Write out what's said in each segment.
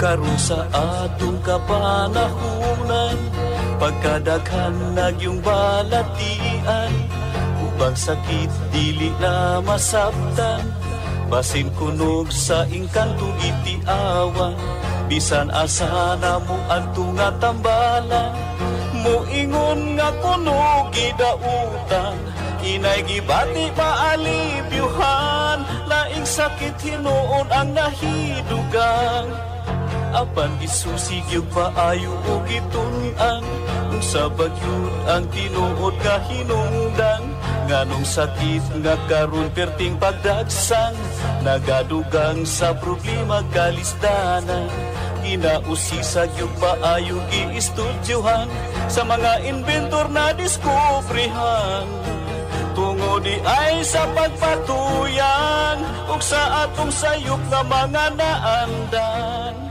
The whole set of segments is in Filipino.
karon sa atong kapanahunan, pagkadaghan nagyong balatian, ubang sakit dili na masabtan, basin kunog sa ingkanto itiawan, bisan asa na mo adto nga tambalan, moingon nga kunog gidautan, inay gibati maalibyuhan, laing sakit hinuon ang nahidugang, apan gisusig yung paayo o gitun-an, kung sa bagyod ang tinuod nga hinungdan, nganong sakit nga karon perting pagdagsang, nagadugang sa problema kalisdanan, ginausisag yung paayo giistudyohan, sa mga inventor na diskubrihan, tungo di ay sa pagpatuyan, ug sa atong sayop nga mga naandan,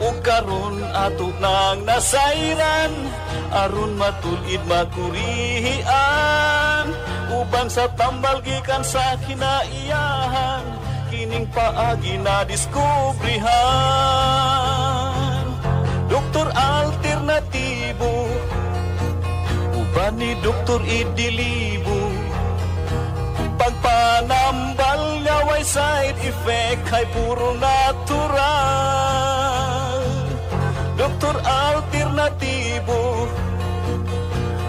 ug karon ato nang nasayran, aron matulid makurihian, ubang sa tambal gikan sa kinaiyahan, kining paagi na diskubrihan. Doktor alternatibo, uban ni Doktor Idilibo, pagpanambal niya way side effect, ay puro natural. Doktor alternatibo,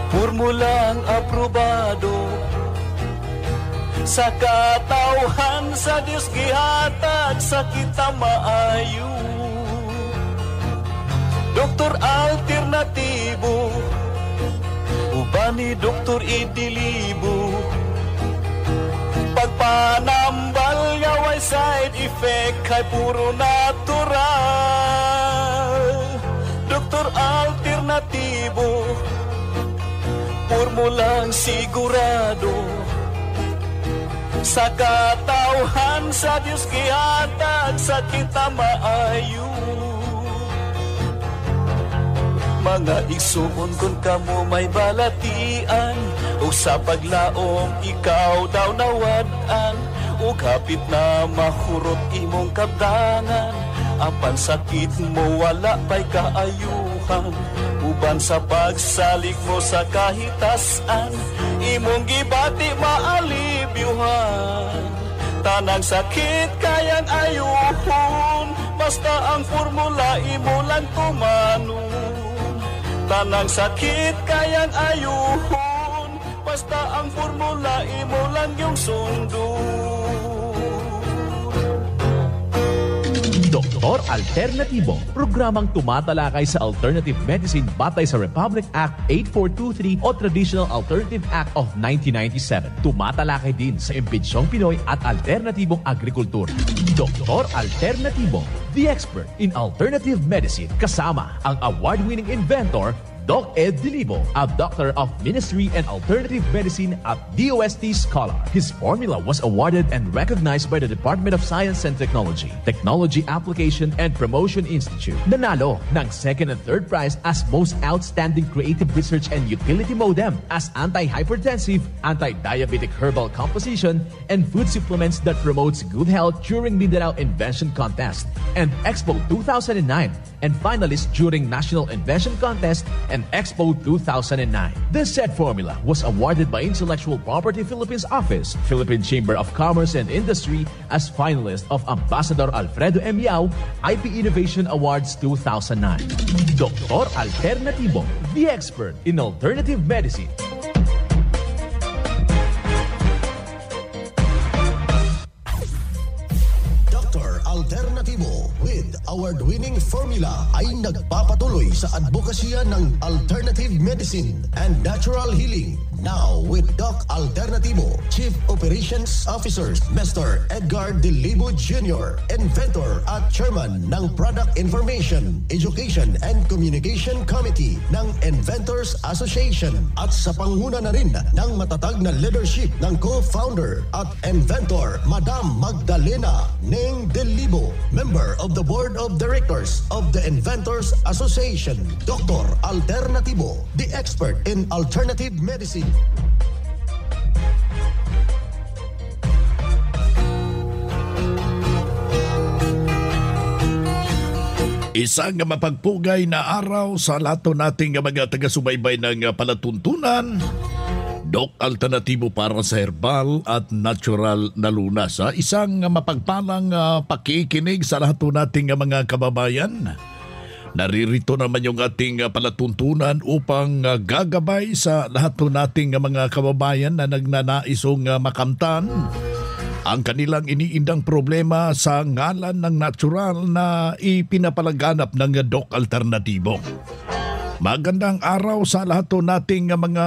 formulang aprobado, sa katawhan sa Diyos gihatag sa kita maayo. Doktor alternatibo, uban ni Doktor Idilibo, pagpanambal niya way side effect, ay puro natural. Doktor alternatibo, formulang sigurado, sa katawhan sa Diyos gihatag sa kita maayo. Mga igsuon kung kamo may balatian, o sa paglaom ikaw daw nawad-an, o kapit na mahurot imong kabdangan, apan sakit mo wala pa'y kaayuhan, uban sa pagsalig mo sa kahitasan, imong gibati maalibyuhan, tanang sakit kayang ayuhon, basta ang formula imo lang tumanon. Tanang sakit kayang ayuhon, basta ang formula imo lang yung sundon. Doktor Alternatibo, programang tumatalakay sa alternative medicine batay sa Republic Act 8423 o Traditional Alternative Act of 1997. Tumatalakay din sa impinsyong Pinoy at alternatibong agrikultura. Doktor Alternatibo, the expert in alternative medicine, kasama ang award-winning inventor Doc Ed Dilibo, a doctor of ministry and alternative medicine at DOST Scholar. His formula was awarded and recognized by the Department of Science and Technology, Technology Application and Promotion Institute. Nanalo ng second and third prize as Most Outstanding Creative Research and Utility Modem as anti-hypertensive, anti-diabetic herbal composition, and food supplements that promotes good health during Mindanao Invention Contest and Expo 2009, and finalist during National Invention Contest and Expo 2009. This said formula was awarded by Intellectual Property Philippines Office, Philippine Chamber of Commerce and Industry as finalist of Ambassador Alfredo M. Yao IP Innovation Awards 2009. Doktor Alternatibo, the expert in alternative medicine. Alternatibo with award-winning formula ay nagpapatuloy sa advokasya ng alternative medicine and natural healing. Now with Doc Alternatibo, Chief Operations Officer Mr. Edgar Dilibo Jr., inventor at chairman ng Product Information, Education and Communication Committee ng Inventors Association, at sa panguna na rin ng matatag na leadership ng co-founder at inventor Madam Magdalena Neng Dilibo, member of the Board of Directors of the Inventors Association. Dr. Alternatibo, the expert in alternative medicine. Isang mapagpugay na araw sa lahat nating mga taga-subaybay ng palatuntunan. Doc Alternatibo para sa herbal at natural na lunas. Isang mapagpalang pakikinig sa lahat nating mga kababayan. Naririto naman yung ating palatuntunan upang gagabay sa lahat nating mga kababayan na nagnanaisong makamtan ang kanilang iniindang problema sa ngalan ng natural na ipinapalaganap ng Doc Alternatibo. Magandang araw sa lahat nating mga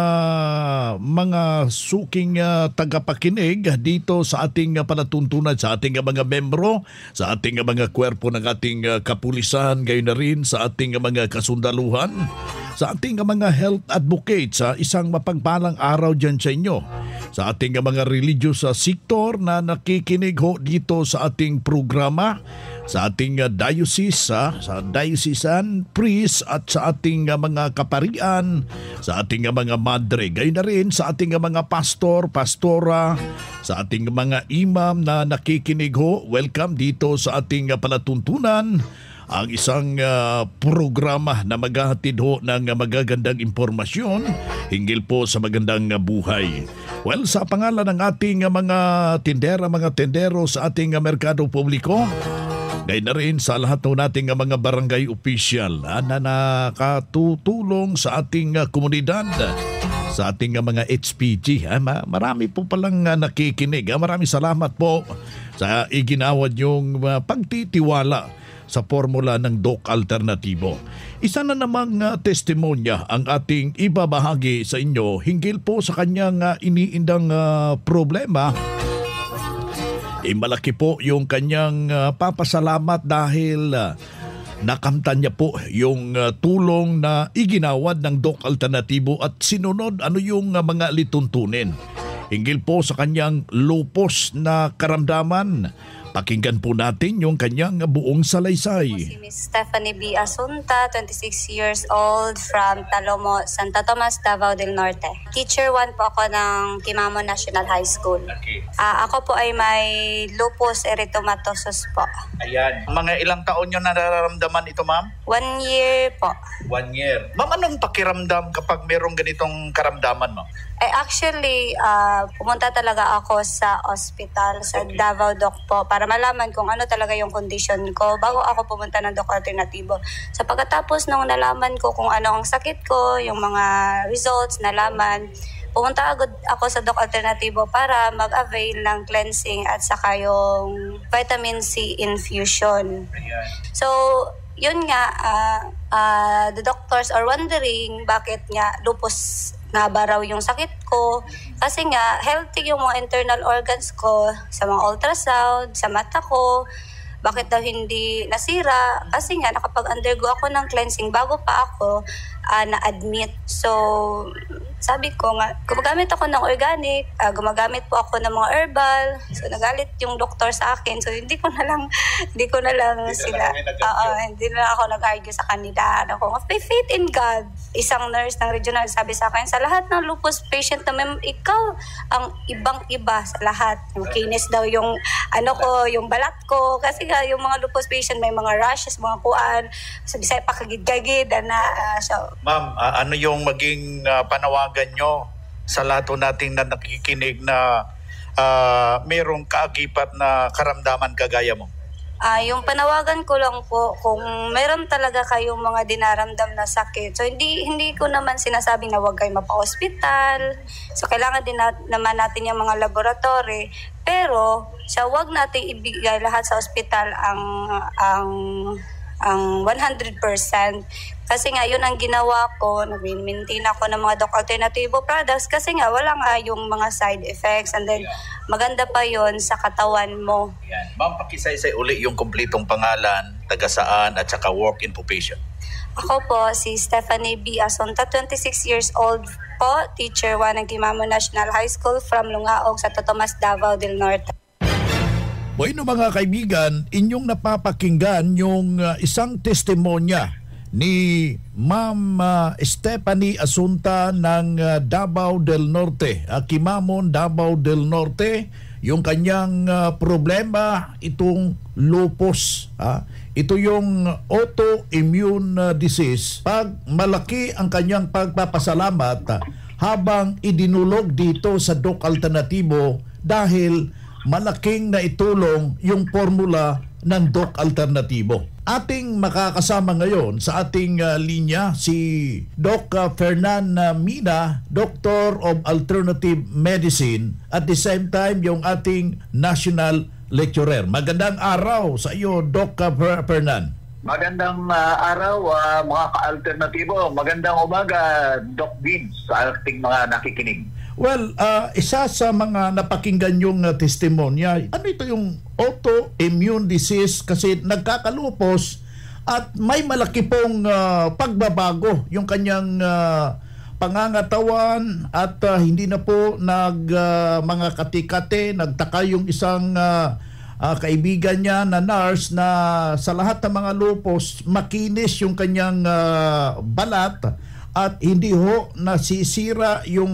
suking tagapakinig dito sa ating palatuntunan, sa ating mga membro, sa ating mga kwerpo ng ating kapulisan, gayon na rin sa ating mga kasundaluhan, sa ating mga health advocates. Sa isang mapagpalang araw dyan sa inyo, sa ating mga religious sector na nakikinig ho dito sa ating programa, sa ating diocese, sa diocesan priest at sa ating mga kaparian, sa ating mga madre, gayon na rin sa ating mga pastor, pastora, sa ating mga imam na nakikinig ho. Welcome dito sa ating palatuntunan, ang isang programa na maghahatid ho ng magagandang impormasyon hinggil po sa magandang buhay. Well, sa pangalan ng ating mga tindera, mga tendero sa ating merkado publiko, ngayon na rin sa lahat nating mga barangay official na nakatutulong sa ating komunidad, sa ating mga HPG. Marami po palang nakikinig. Maraming salamat po sa iginawad yung pagtitiwala sa formula ng Doc Alternatibo. Isa na namang testimonya ang ating ibabahagi sa inyo hinggil po sa kanyang iniindang problema. Malaki po yung kanyang papasalamat dahil nakamtan niya po yung tulong na iginawad ng Doc Alternatibo at sinunod ano yung mga lituntunin hinggil po sa kanyang lupus na karamdaman. Pakinggan po natin yung kanyang buong salaysay. Si Miss Stephanie B. Asunta, 26 years old, from Talomo, Santa Tomas, Davao del Norte. Teacher 1 po ako ng Quimamo National High School. Okay. Ako po ay may lupus erythematosus po. Ayan. Mga ilang taon nyo nararamdaman ito, ma'am? 1 year po. 1 year. Ma'am, anong pakiramdam kapag merong ganitong karamdaman mo? Actually, pumunta talaga ako sa hospital, sa Davao Doc po, para malaman kung ano talaga yung condition ko bago ako pumunta ng Doc Alternatibo. So pagkatapos nung nalaman ko kung ano ang sakit ko, yung mga results nalaman, pumunta agad ako sa Doc Alternatibo para mag-avail ng cleansing at saka yung vitamin C infusion. So, yun nga, the doctors are wondering bakit nga lupus nga ba raw yung sakit ko. Kasi nga, healthy yung mga internal organs ko sa mga ultrasound, sa mata ko. Bakit daw hindi nasira? Kasi nga, nakapag-undergo ako ng cleansing bago pa ako na-admit. So, sabi ko nga, gumagamit ako ng organic, gumagamit po ako ng mga herbal. So, nagalit yung doktor sa akin. So, hindi ko na lang sila, hindi na ako nag-argue sa kanila. Ako, may faith in God. Isang nurse ng regional sabi sa akin, sa lahat ng lupus patient na ikaw ang ibang-iba sa lahat. Yung kinis daw yung yung balat ko. Kasi nga, yung mga lupus patient may mga rashes, mga kuan. Sabi sa'yo, pakagid-gagid. So, Ma'am, ano yung maging panawagan nyo sa lahat nating na nakikinig na merong kaagipat na karamdaman kagaya mo? Yung panawagan ko lang po, kung meron talaga kayong mga dinaramdam na sakit, so hindi ko naman sinasabing na huwag kayo mapa-hospital. So kailangan din naman natin yung mga laboratory, pero huwag natin ibigay lahat sa ospital ang 100%. Kasi nga, yun ang ginawa ko. Nag-maintain ako ng mga Doc Alternatibo products kasi nga, wala nga yung mga side effects. And then, maganda pa yon sa katawan mo. Yan. Ma'am, pakisaysay uli yung kumpletong pangalan, taga saan, at saka work in occupation. Ako po, si Stephanie B. Asunta, 26 years old po, teacher 1 ng Quimamo National High School from Lungaog, Santo Tomas, Davao del Norte. Bueno mga kaibigan, inyong napapakinggan yung isang testimonya ni Ma'am Stephanie Asunta ng Davao del Norte, Quimamon, Davao del Norte. Yung kanyang problema, itong lupus. ito yung autoimmune disease, pag malaki ang kanyang pagpapasalamat habang idinulog dito sa Doc Alternatibo dahil malaking naitulong yung formula ng Doc Alternatibo. Ating makakasama ngayon sa ating linya si Doc Fernan Mina, Doctor of Alternative Medicine, at the same time yung ating National Lecturer. Magandang araw sa iyo, Doc Fernan. Magandang araw mga ka-alternatibo. Magandang umaga, Doc Vince, sa ating mga nakikinig. Well, isa sa mga napakinggan yung testimonya, ano ito yung autoimmune disease kasi nagkakalupos at may malaki pong pagbabago yung kanyang pangangatawan at hindi na po mga katikate. Nagtaka yung isang kaibigan niya na nurse na sa lahat ng mga lupos makinis yung kanyang balat at hindi ho nasisira yung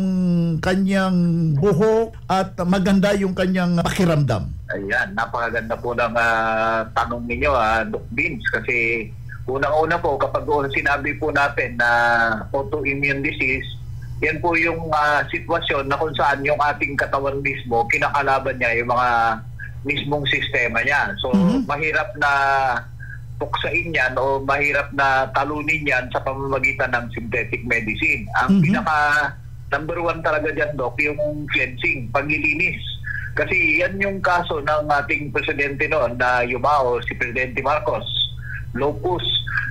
kanyang buhok at maganda yung kanyang pakiramdam. Ayan, napakaganda po ng tanong ninyo, Doc Vince, kasi unang-una po kapag sinabi po natin na autoimmune disease, yan po yung sitwasyon na kung saan yung ating katawan mismo, kinakalaban niya yung mga mismong sistema niya. So, mahirap na tuksain yan o mahirap na talunin yan sa pamamagitan ng synthetic medicine. Ang pinaka number one talaga dyan, Doc, yung cleansing, paglilinis. Kasi yan yung kaso ng ating presidente noon na yumao, si Presidente Marcos, lupus,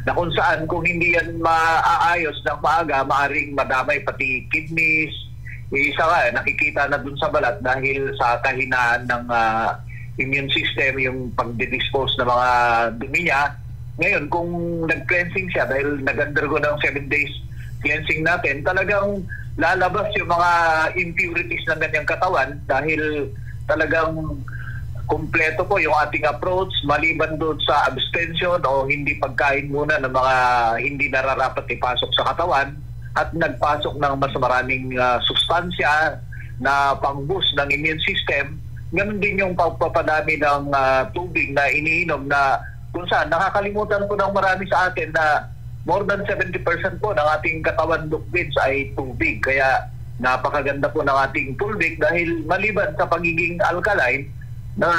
na kung saan kung hindi yan maaayos ng maaga, maaring madamay pati kidneys. Isa nga, nakikita na dun sa balat dahil sa kahinaan ng immune system, yung pagdidispose ng mga dumi niya. Ngayon, kung nag-cleansing siya dahil nag-undergo ng 7 days cleansing natin, talagang lalabas yung mga impurities ng kanyang katawan dahil talagang kumpleto po yung ating approach maliban doon sa abstention o hindi pagkain muna ng mga hindi nararapat ipasok sa katawan at nagpasok ng mas maraming sustansya na pang-boost ng immune system. Ganun din yung pagpapadami ng tubig na iniinom na kung saan nakakalimutan po ng marami sa atin na more than 70% po ng ating katawan, Doc Vince, ay tubig. Kaya napakaganda po ng ating tubig dahil maliban sa pagiging alkaline na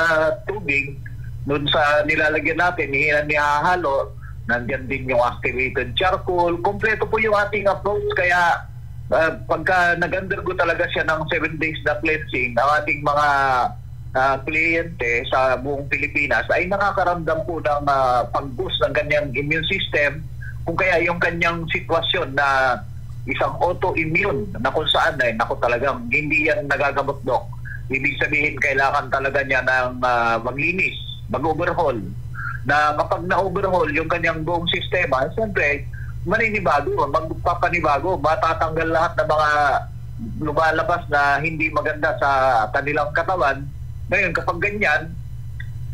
tubig, dun sa nilalagyan natin, nihahalo, nandyan din yung activated charcoal. Kompleto po yung ating approach. Kaya pagka nag-undergo talaga siya ng 7 days na cleansing, ang ating mga kliyente sa buong Pilipinas ay nakakaramdam po ng pag-boost ng kanyang immune system, kung kaya yung kanyang sitwasyon na isang autoimmune na kung saan ay naku talagang hindi yan nagagamot, Doc. Ibig sabihin kailangan talaga niya ng maglinis, mag-overhaul. Na kapag na-overhaul yung kanyang buong sistema, siyempre maninibago, magpapanibago, matatanggal lahat ng mga lumalabas na hindi maganda sa kanilang katawan. Ngayon, kapag ganyan,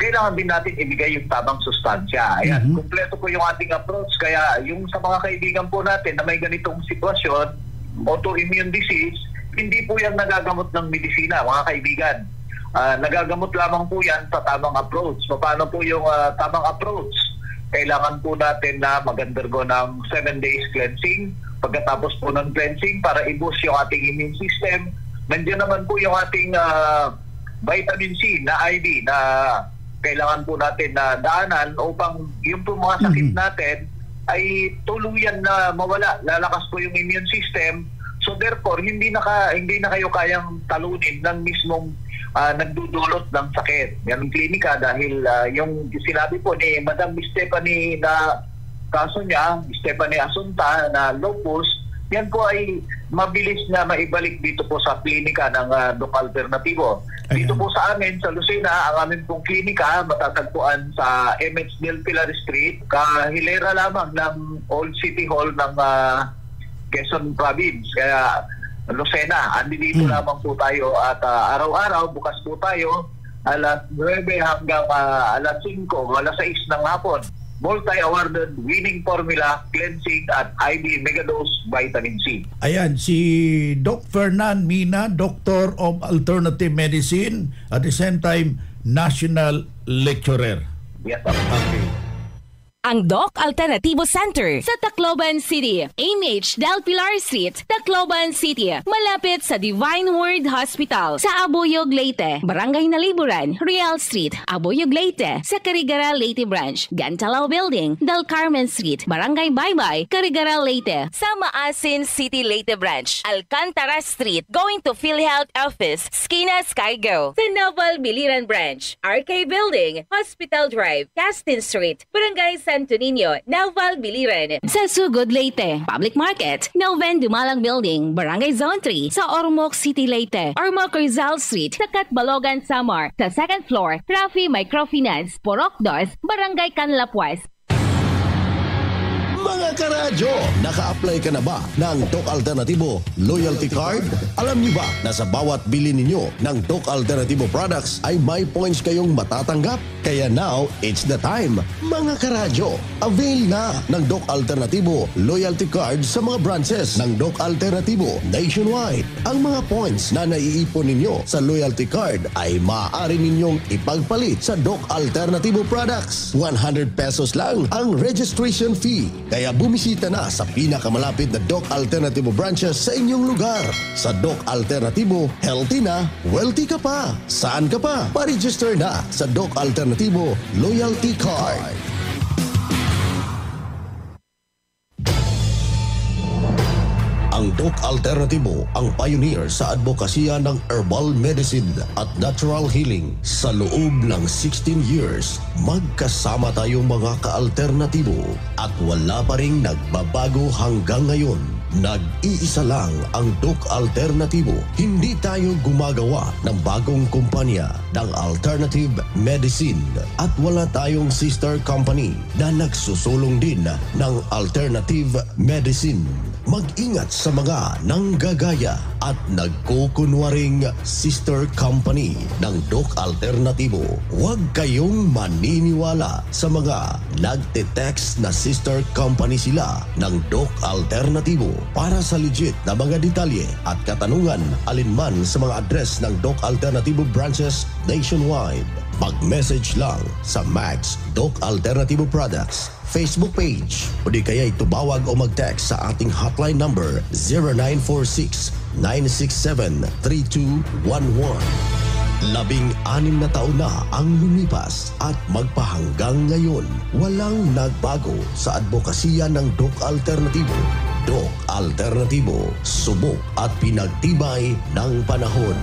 kailangan din natin ibigay yung tamang sustansya. Ayan, kumpleto po yung ating approach. Kaya yung sa mga kaibigan po natin na may ganitong sitwasyon, autoimmune disease, hindi po yan nagagamot ng medisina, mga kaibigan. Nagagamot lamang po yan sa tamang approach. Paano po yung tamang approach? Kailangan po natin na mag-undergo ng 7 days cleansing. Pagkatapos po ng cleansing, para i-boost yung ating immune system, nandiyan naman po yung ating vitamin C na IV na kailangan po natin na daanan upang yung po mga sakit natin ay tuluyan na mawala. Lalakas po yung immune system. So therefore, hindi na kayo kayang talunin ng mismong nagdudulot ng sakit. Yan ang klinika dahil yung sinabi po ni Madam Stephanie na kaso niya, Stephanie Asunta na lupus, yan po ay mabilis na maibalik dito po sa klinika ng Doc Alternatibo. Dito po sa amin, sa Lucena, ang amin pong klinika matatagpuan sa MH Del Pilar Street, kahilera lamang ng Old City Hall ng Quezon Province. Kaya Lucena, dito lamang po tayo at araw-araw bukas po tayo alas 9 hanggang alas 5, alas 6 ng hapon. Multi-awarded winning formula, cleansing at IV Megadose Vitamin C. Ayan, si Doc Fernan Mina, Doctor of Alternative Medicine, at the same time, National Lecturer. Yes, sir. Okay. ang Doc Alternativo Center sa Tacloban City, AMH Del Pilar Street, Tacloban City, malapit sa Divine Word Hospital sa Abuyog, Leyte, Barangay Naliburan, Real Street, Abuyog, Leyte, sa Carigara, Leyte Branch, Gantalao Building, Del Carmen Street, Barangay Baybay, Carigara, Leyte, sa Maasin City, Leyte Branch, Alcantara Street, going to PhilHealth Office, Skina Skygo, sa Naval Biliran Branch, RK Building, Hospital Drive, Castin Street, Barangay Santo Niño, Naval Biliran, sa Sugod, Leyte, Public Market, Noven Dumalang Building, Barangay Zone 3, sa Ormoc City, Leyte, Ormoc Rizal Street, sa Catbalogan, Samar, sa second floor, Rafi Microfinance, Porok 2, Barangay Canlapuas. Mga karadyo, naka-apply ka na ba ng Doc Alternativo Loyalty Card? Alam niyo ba na sa bawat bili ninyo ng Doc Alternativo products ay may points kayong matatanggap? Kaya now, it's the time. Mga karadyo, avail na ng Doc Alternativo Loyalty Card sa mga branches ng Doc Alternativo nationwide. Ang mga points na naiipon ninyo sa Loyalty Card ay maaari ninyong ipagpalit sa Doc Alternativo products. 100 pesos lang ang registration fee. Kaya bumisita na sa pinakamalapit na Doc Alternativo branches sa inyong lugar. Sa Doc Alternativo, healthy na, wealthy ka pa. Saan ka pa? Pa-register na sa Doc Alternativo Loyalty Card. Ang Doc Alternativo ang pioneer sa advokasya ng herbal medicine at natural healing. Sa loob ng 16 years, magkasama tayong mga ka-alternatibo at wala pa ring nagbabago hanggang ngayon. Nag-iisa lang ang Doc Alternativo. Hindi tayo gumagawa ng bagong kumpanya ng alternative medicine at wala tayong sister company na nagsusulong din ng alternative medicine. Mag-ingat sa mga nanggagaya at nagkukunwaring sister company ng Doc Alternativo. Huwag kayong maniniwala sa mga nagte-text na sister company sila ng Doc Alternativo. Para sa legit na mga detalye at katanungan alinman sa mga address ng Doc Alternativo branches nationwide, mag-message lang sa Max Doc Alternativo Products Facebook page o di kaya tumawag o mag-text sa ating hotline number 0946-967-3211. 16 na taon na ang lumipas at magpahanggang ngayon, walang nagbago sa advokasya ng Doc Alternativo. Doc Alternativo, subok at pinagtibay ng panahon.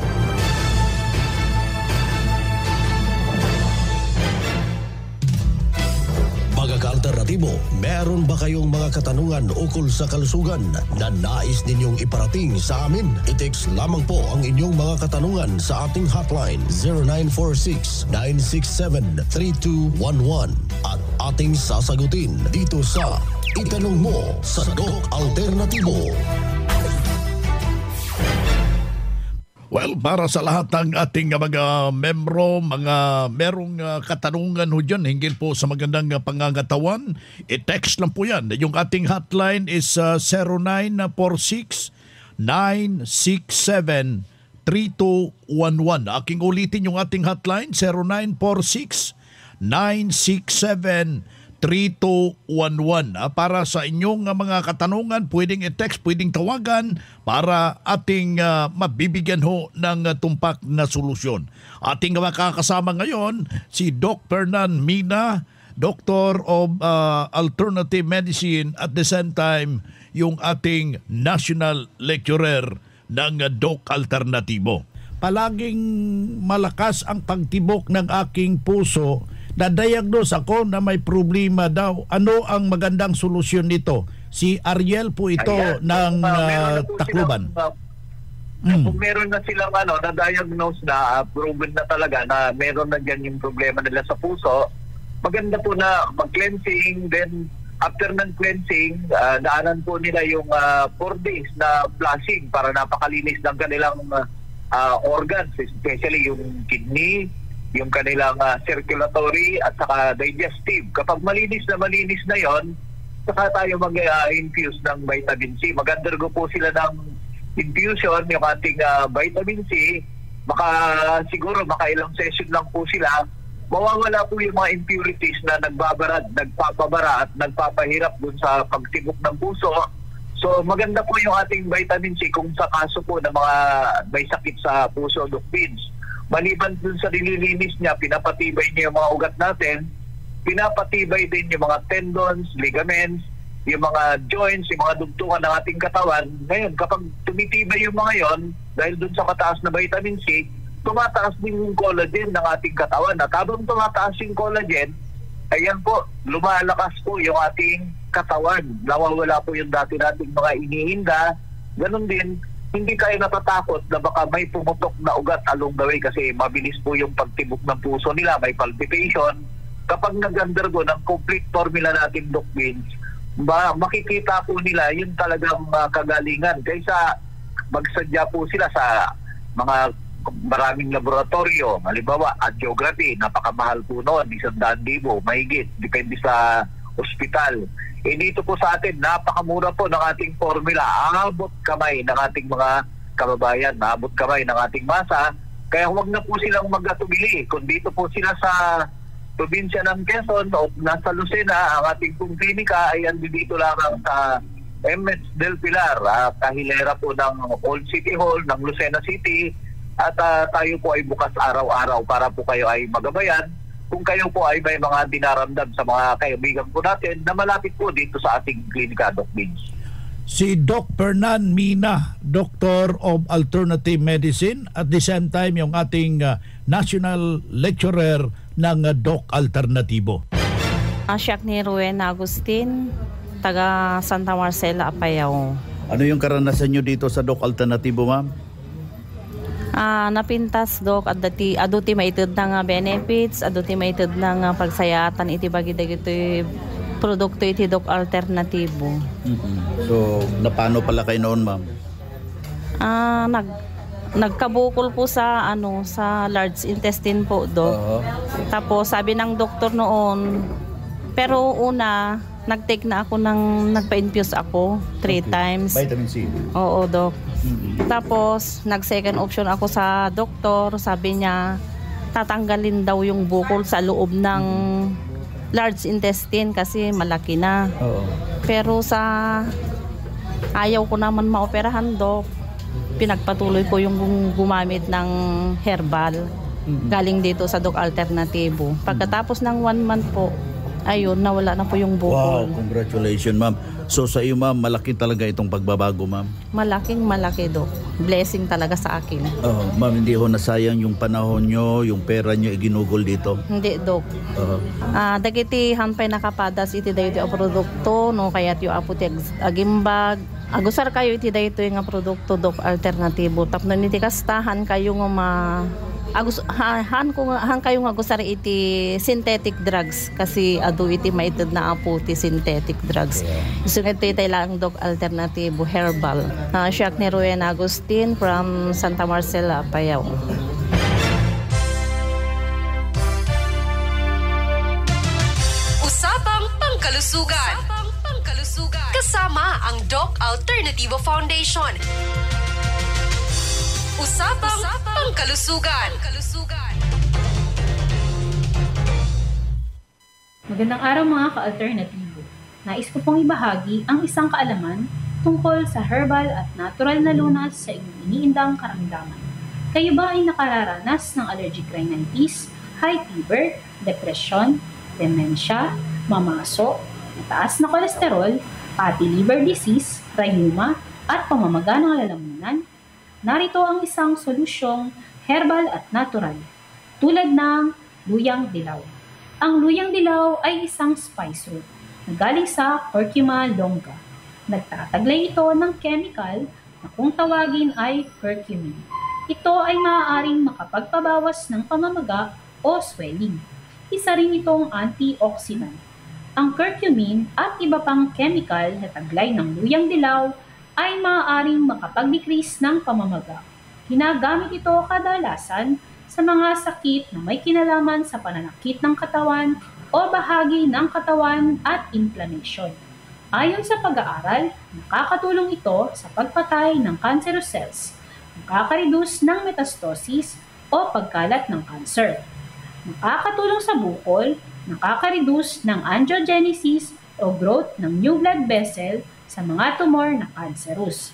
Alternatibo, meron ba kayong mga katanungan ukol sa kalusugan na nais ninyong iparating sa amin? I-text lamang po ang inyong mga katanungan sa ating hotline 0946-967-3211 at ating sasagutin dito sa Itanong Mo sa Doc Alternatibo. Well, para sa lahat ng ating mga membro, mga merong katanungan ho dyan, hinggil po sa magandang pangangatawan, i-text lang po yan. Yung ating hotline is 0946-967-3211. Aking ulitin yung ating hotline, 0946-967-3211. Para sa inyong mga katanungan, pwedeng i-text, pwedeng tawagan para ating mabibigyan ho ng tumpak na solusyon. Ating makakasama ngayon si Doc Fernan Mina, Doctor of Alternative Medicine, at the same time yung ating National Lecturer ng Doc Alternativo. Palaging malakas ang pagtibok ng aking puso. Na-diagnose ako na may problema daw. Ano ang magandang solusyon nito? Si Ariel po ito ng Tacloban. Kung meron na silang na-diagnose na, proven na talaga na meron na dyan yung problema nila sa puso, maganda po na mag-cleansing, then after ng cleansing, daanan po nila yung 4 days na flushing para napakalinis ng kanilang organs, especially yung kidney, yung kanilang circulatory at saka digestive. Kapag malinis na yon, saka tayo mag-infuse ng vitamin C. Mag-undergo po sila ng infusion, yung ating vitamin C. Siguro ilang session lang po sila mawawala po yung mga impurities na nagpapabara at nagpapahirap dun sa pagtibok ng puso. So maganda po yung ating vitamin C kung sa kaso po ng mga may sakit sa puso, Doc Vince. Maliban dun sa nililinis niya, pinapatibay niya yung mga ugat natin, pinapatibay din yung mga tendons, ligaments, yung mga joints, yung mga dugtungan ng ating katawan. Ngayon, kapag tumitibay yung mga yon, dahil dun sa mataas na vitamin C, tumataas din yung collagen ng ating katawan. At habang tumataas yung collagen, ayan po, lumalakas po yung ating katawan. Nawawala po yung dati nating mga iniinda. Ganun din, hindi kayo natatakot na baka may pumutok na ugat along the way kasi mabilis po yung pagtibok ng puso nila, may palpitation. Kapag nag-undergo ng complete formula natin, Doc Vince, makikita po nila yung talagang kagalingan. Kaysa magsadya po sila sa mga maraming laboratorio, halimbawa angiography, napakamahal po noon, 100,000, mahigit, depende sa ospital. Dito po sa atin, napakamura po ng ating formula, aabot kamay ng ating mga kababayan, aabot kamay ng ating masa, kaya huwag na po silang mag-atubili. Kung dito po sila sa probinsya ng Quezon o nasa Lucena, ang ating pong klinika ay andito lamang sa MH Del Pilar, kahilera po ng Old City Hall ng Lucena City. At tayo po ay bukas araw-araw para po kayo ay magabayan kung kayo po ay may mga dinaramdam sa mga kaibigan po natin na malapit po dito sa ating klinika, Doc Vince. Si Doc Fernan Mina, Doctor of Alternative Medicine, at the same time yung ating National Lecturer ng Doc Alternatibo. Siya ni Ruen Agustin, taga Santa Marcela, Apayao. Ano yung karanasan nyo dito sa Doc Alternatibo, ma'am? Napintas, Dok, aduti maitid na nga benefits, aduti maitid na nga pagsayatan, iti bagi dagito produkto iti Doc Alternatibo. So, napano pala kayo noon, ma'am? Nagkabukol po sa sa large intestine po, Dok. Tapos sabi ng doktor noon, pero una nag-take na ako nagpa-infuse ako 3 times. Vitamin C? Oo, Dok. Tapos nag-second option ako sa doktor, sabi niya tatanggalin daw yung bukol sa loob ng large intestine kasi malaki na. Pero ayaw ko naman maoperahan, Dok. Pinagpatuloy ko yung gumamit ng herbal galing dito sa Doc Alternatibo. Pagkatapos ng 1 month po, ayun, nawala na po yung bukol. Wow, congratulations, ma'am. So sa iyo, ma'am, malaki talaga itong pagbabago, ma'am? Malaki, Dok. Blessing talaga sa akin. Ma'am, hindi ho nasayang yung panahon nyo, yung pera nyo iginugol dito? Hindi, Dok. Dagiti hampay nakapadas iti dayto ang produkto, no, kaya't yung aputi agimbag. Agusar kayo iti dayto yung produkto, Doc Alternatibo. Tapno niti kastahan kayo nga han kayo nga gusar iti synthetic drugs kasi adu iti maited na apo ti synthetic drugs. So ito lang Doc Alternatibo herbal. Siya ni Ruen Agustin from Santa Marcela, Apayao. Usapang Pangkalusugan. Kasama ang Doc Alternativo Foundation. Usapang Pangkalusugan. Magandang araw mga ka-alternatibo. Nais ko pong ibahagi ang isang kaalaman tungkol sa herbal at natural na lunas sa inyong iniindang karamdaman. Kayo ba ay nakararanas ng allergic rhinitis, high fever, depression, demensya, mamaso, mataas na kolesterol, fatty liver disease, rheuma, at pamamaga ng lalamunan? Narito ang isang solusyong herbal at natural, tulad ng luyang dilaw. Ang luyang dilaw ay isang spice root na galing sa Curcuma longa. Nagtataglay ito ng chemical na kung tawagin ay curcumin. Ito ay maaaring makapagpabawas ng pamamaga o swelling. Isa rin itong antioxidant. Ang curcumin at iba pang chemical na taglay ng luyang dilaw ay maaaring makapag-decrease ng pamamaga. Ginagamit ito kadalasan sa mga sakit na may kinalaman sa pananakit ng katawan o bahagi ng katawan at inflammation. Ayon sa pag-aaral, nakakatulong ito sa pagpatay ng cancerous cells, nakaka-reduce ng metastasis o pagkalat ng cancer. nakakatulong sa bukol, nakaka-reduce ng angiogenesis o growth ng new blood vessel sa mga tumor na cancerous.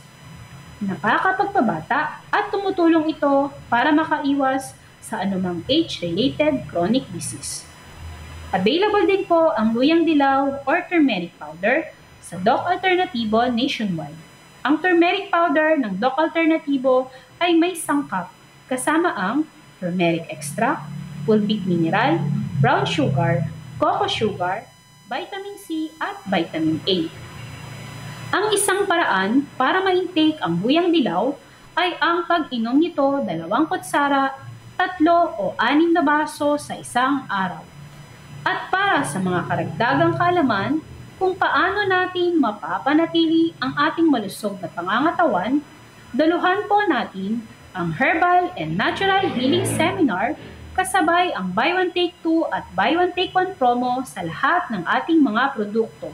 Nakakapagpabata at tumutulong ito para makaiwas sa anumang age-related chronic disease. Available din po ang luyang dilaw or turmeric powder sa Doc Alternativo nationwide. Ang turmeric powder ng Doc Alternativo ay may sangkap kasama ang turmeric extract, fulvic mineral, brown sugar, cocoa sugar, vitamin C at vitamin A. Ang isang paraan para ma-intake ang luyang dilaw ay ang pag-inom nito 2 kutsara, 3 o 6 na baso sa isang araw. At para sa mga karagdagang kaalaman kung paano natin mapapanatili ang ating malusog na pangangatawan, daluhan po natin ang Herbal and Natural Healing Seminar kasabay ang Buy One Take 2 at Buy One Take 1 promo sa lahat ng ating mga produkto.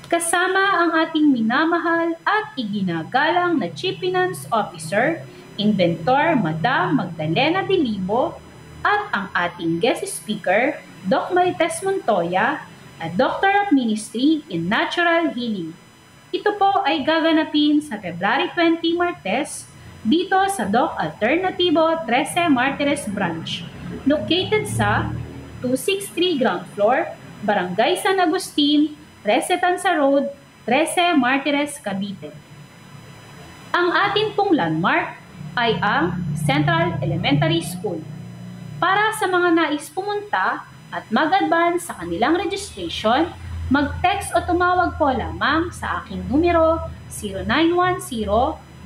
Kasama ang ating minamahal at iginagalang na Chief Finance Officer, Inventor Madam Magdalena de Libo at ang ating guest speaker, Doc Marites Montoya, a Doctor of Ministry in Natural Healing. Ito po ay gaganapin sa February 20 Martes dito sa Doc Alternativo 13 Martires Branch, located sa 263 ground floor, Barangay San Agustin, 13 Tanza Road, 13 Martires, Cavite. Ang atin pong landmark ay ang Central Elementary School. Para sa mga nais pumunta at mag-advance sa kanilang registration, mag-text o tumawag po lamang sa aking numero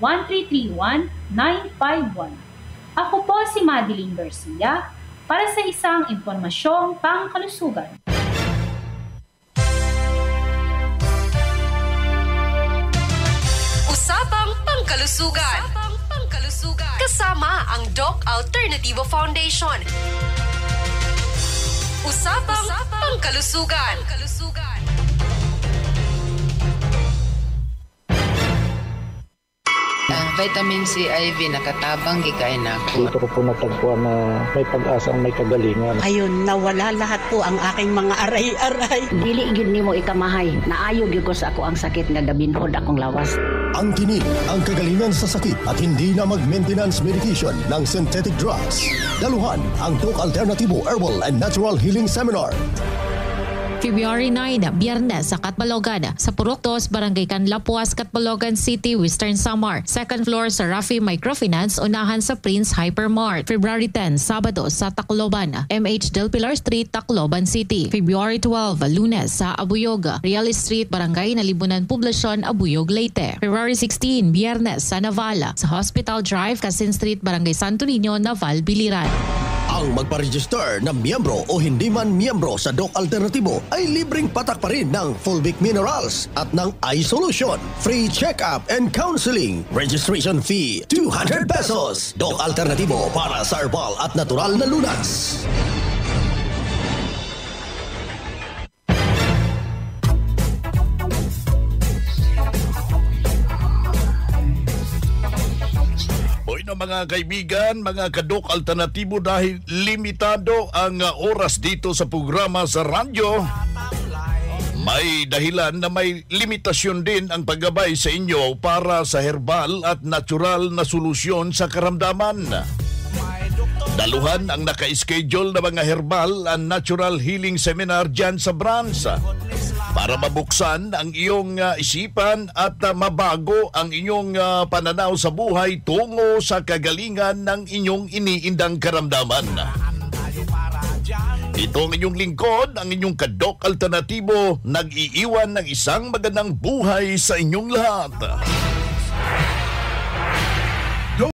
0910-1331-951. Ako po si Madeline Garcia para sa isang impormasyong pangkalusugan. Usapang Pangkalusugan. Kasama ang Doc Alternativo Foundation. Usapang Pangkalusugan. Vitamin C IV nakatabang gikay na ako. Dito ko po natagpuan na may pag-asang may kagalingan. Ayun, nawala lahat po ang aking mga aray-aray. Dili gyud nimo ikamahay. Naayo gyud ko sa ako ang sakit nga gabinhod akong lawas. Ang tinig, ang kagalingan sa sakit at hindi na mag-maintenance medication ng synthetic drugs. Daluhan ang Doc Alternativo Herbal and Natural Healing Seminar. February 9, Biyernes sa Catbalogan, sa Purok 2, Barangay Canlapuas, Catbalogan City, Western Samar. Second floor sa Rafi Microfinance, unahan sa Prince Hypermart. February 10, Sabado sa Tacloban, MH Del Pilar Street, Tacloban City. February 12, Lunes sa Abuyog, Real Street, Barangay Nalibunan Poblasyon, Abuyog, Leyte. February 16, Biyernes sa Navala, sa Hospital Drive, Casin Street, Barangay Santo Niño, Naval, Biliran. Ang magpa-register na miyembro o hindi man miyembro sa Doc Alternativo ay libreng patak pa rin ng Fulvic Minerals at ng iSolution. Free check-up and counseling. Registration fee, 200 pesos. Doc Alternativo para sa herbal at natural na lunas. Mga kaibigan, mga kadok alternatibo, dahil limitado ang oras dito sa programa sa radyo, may dahilan na may limitasyon din ang paggabay sa inyo para sa herbal at natural na solusyon sa karamdaman. Daluhan ang naka-schedule na mga herbal and natural healing seminar dyan sa branch para mabuksan ang iyong isipan at mabago ang inyong pananaw sa buhay tungo sa kagalingan ng inyong iniindang karamdaman. Ito ang inyong lingkod, ang inyong kadok alternatibo, nag-iiwan ng isang magandang buhay sa inyong lahat.